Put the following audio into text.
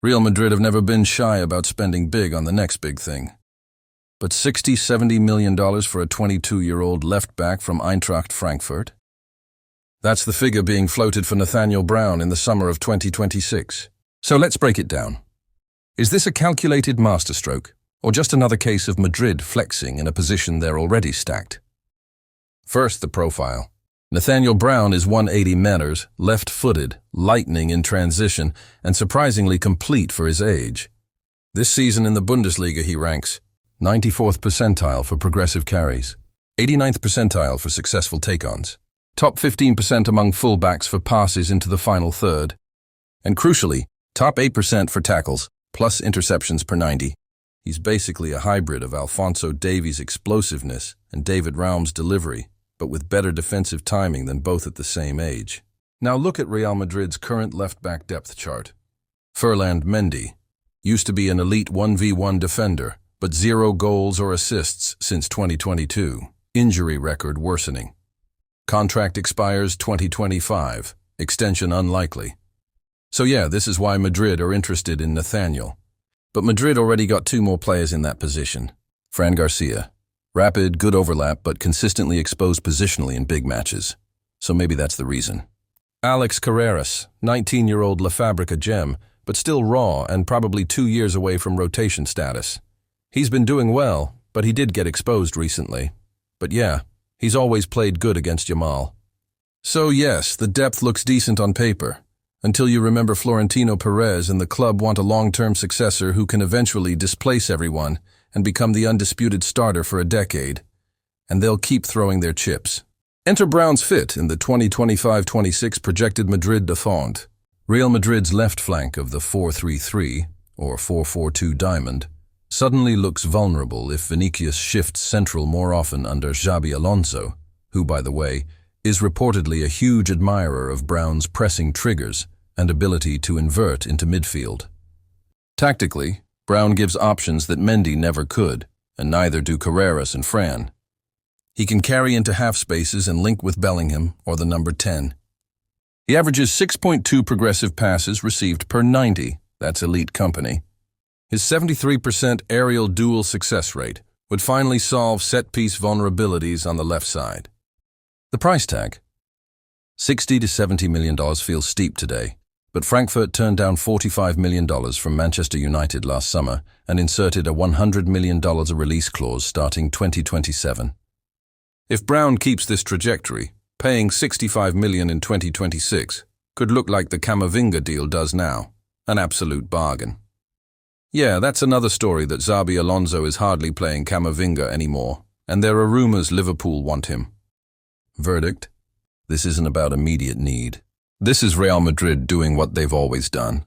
Real Madrid have never been shy about spending big on the next big thing. But $60–70 million for a 22-year-old left-back from Eintracht Frankfurt? That's the figure being floated for Nathaniel Brown in the summer of 2026. So let's break it down. Is this a calculated masterstroke, or just another case of Madrid flexing in a position they're already stacked? First, the profile. Nathaniel Brown is 180 meters, left-footed, lightning in transition, and surprisingly complete for his age. This season in the Bundesliga he ranks 94th percentile for progressive carries, 89th percentile for successful take-ons, top 15% among fullbacks for passes into the final third, and crucially, top 8% for tackles, plus interceptions per 90. He's basically a hybrid of Alphonso Davies' explosiveness and David Raum's delivery, but with better defensive timing than both at the same age. Now look at Real Madrid's current left-back depth chart. Ferland Mendy used to be an elite 1v1 defender, but 0 goals or assists since 2022. Injury record worsening. Contract expires 2025. Extension unlikely. So yeah, this is why Madrid are interested in Nathaniel. But Madrid already got 2 more players in that position. Fran García. Rapid, good overlap, but consistently exposed positionally in big matches. So maybe that's the reason. Alex Carreras, 19-year-old La Fabrica gem, but still raw and probably 2 years away from rotation status. He's been doing well, but he did get exposed recently. But yeah, he's always played good against Yamal. So yes, the depth looks decent on paper, until you remember Florentino Perez and the club want a long-term successor who can eventually displace everyone and become the undisputed starter for a decade, and they'll keep throwing their chips. Enter Brown's fit in the 2025-26 projected Madrid défense. Real Madrid's left flank of the 4-3-3, or 4-4-2 diamond, suddenly looks vulnerable if Vinicius shifts central more often under Xabi Alonso, who, by the way, is reportedly a huge admirer of Brown's pressing triggers and ability to invert into midfield. Tactically, Brown gives options that Mendy never could, and neither do Carreras and Fran. He can carry into half spaces and link with Bellingham or the number 10. He averages 6.2 progressive passes received per 90. That's elite company. His 73% aerial duel success rate would finally solve set-piece vulnerabilities on the left side. The price tag? $60–70 million feels steep today, but Frankfurt turned down $45 million from Manchester United last summer and inserted a $100 million release clause starting 2027. If Brown keeps this trajectory, paying $65 million in 2026 could look like the Camavinga deal does now, an absolute bargain. Yeah, that's another story that Xabi Alonso is hardly playing Camavinga anymore, and there are rumors Liverpool want him. Verdict: this isn't about immediate need. This is Real Madrid doing what they've always done.